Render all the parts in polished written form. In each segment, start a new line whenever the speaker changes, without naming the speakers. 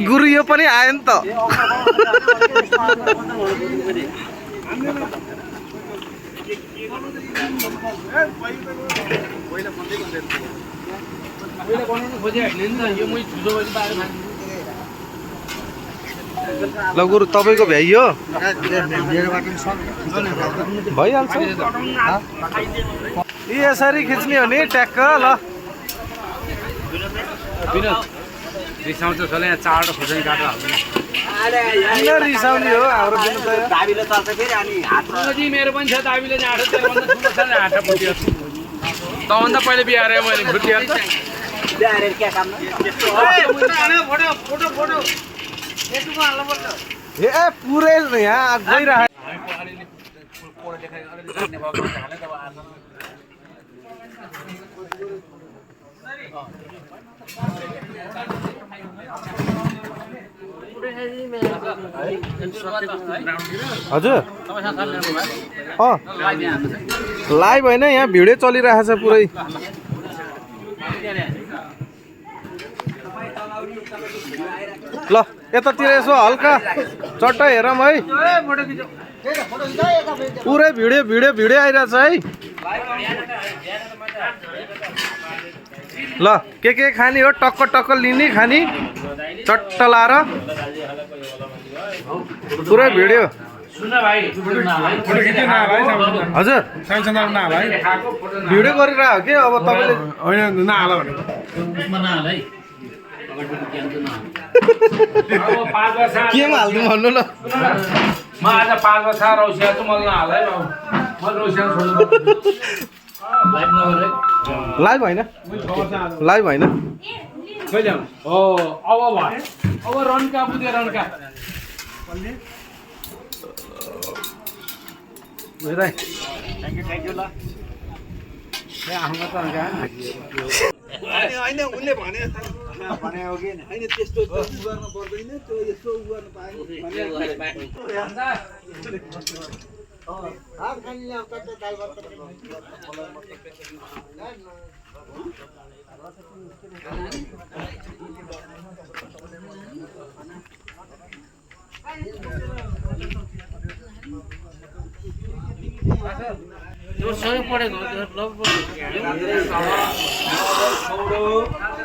गुरु यो पनि आयो नि त। ल गुरु तपाईँको भ्याइयो भइहाल्छ। यसरी खिच्ने हो नि ट्याक्क। ल
रिसाउँछ सोले यहाँ चारवटा खुर्सानी काटेर
किन रिसाउने हो हाम्रो
मेरो पनि छ दाबीले आँटा फुट्यो। तँभन्दा पहिले बिहा गरेँ मैले फुटिहाल्छ।
ए पुरै यहाँ गइरहेको हजुर लाइभ होइन यहाँ भिडियो चलिरहेको छ पुरै। ल यतातिर यसो हल्का चट्ट हेरौँ है। पुरै भिडियो आइरहेछ है। ल के खाने हो टक्क लिने खाने चट्ट लाएर पुरै भिडियो। हजुर भिडियो गरिरहेको कि अब तपाईँले होइन नहाल केमा हाल्नु भन्नु ल।
म आज 5 वर्ष रौसिया छु मलाई नहाल है बाबु। म रौसिया छोड्नु
लाइभ होइन
कहिले हो अब भयो। अब रन्का बुझे रन्का
थ्याङ्क यू ल। होइन उनले भने हो कि होइन त्यस्तो गर्नु पर्दैन त्यो यसो गर्नु पाएन।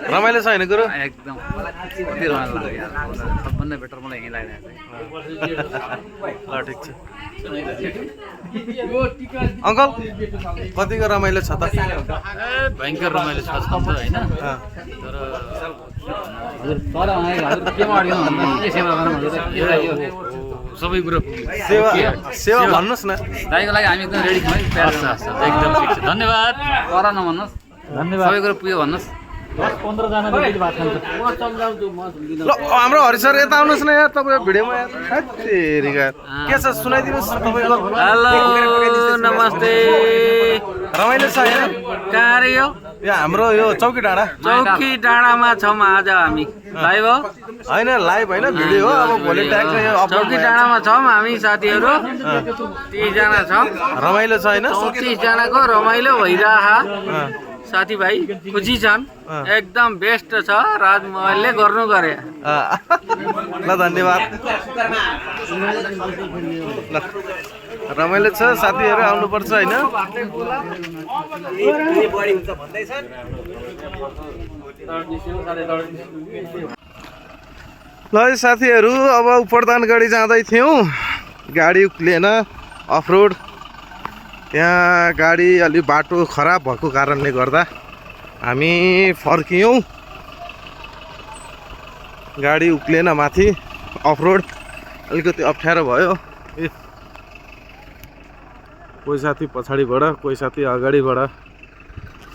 रमाइलो छ होइन गुरु
एकदम कति रमाइलो लाग्यो यार। सबभन्दा बेटर मलाई यही लागिरहेको
ल ठिक छ। अङ्कल कतिको रमाइलो छ त?
भयङ्कर रमाइलो छ होइन। तर केमा अड्किनु भन्दा के सेवा गरौँ सबै कुरो
सेवा भन्नुहोस् न।
दाइको लागि हामी एकदम रेडी छौँ है। एकदम ठिक छ धन्यवाद। कर नभन्नुहोस् धन्यवाद। सबै कुरो पुग्यो भन्नुहोस्। 15 जना भात खान्छ।
ल हाम्रो हरि सर यता आउनुहोस् न यार तपाईँ भिडियोमा यार। के छ सुनाइदिनुहोस् तपाईँको।
हेलो नमस्ते।
रमाइलो छ यहाँ
कहाँ अरे यो
हाम्रो यो चौकी
डाँडामा छौँ आज हामी। लाइभ हो
होइन लाइभ होइन भिडियो हो। अब भोलि ट्याग
चौकी डाँडामा छौँ हामी साथीहरू 30 जना छौँ।
रमाइलो छ होइन
30 जनाको रमाइलो भइरह। साथीभाइ खुसी छन् एकदम बेस्ट छ। राजमहलले गर्नु गरे।
ल धन्यवाद। ल रमाइलो छ साथीहरू आउनुपर्छ होइन। ल साथीहरू अब उपरदान गढी जाँदै थियौँ। गाडी उक्लिएन अफ रोड। त्यहाँ गाडी अलि बाटो खराब भएको कारणले गर्दा हामी फर्कियौँ। गाडी उक्लिएन माथि अफ रोड अलिकति अप्ठ्यारो भयो। कोही साथी पछाडिबाट कोही साथी अगाडिबाट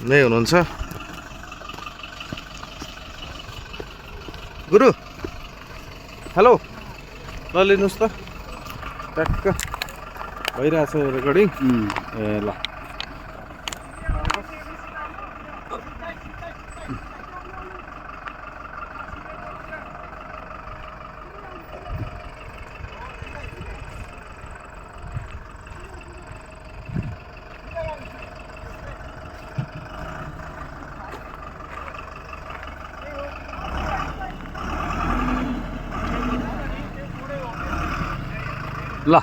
नै हुनुहुन्छ। गुरु हेलो ल लिनुहोस् त ट्याक्क भइरहेछ रेकर्डिङ। ए ल
ल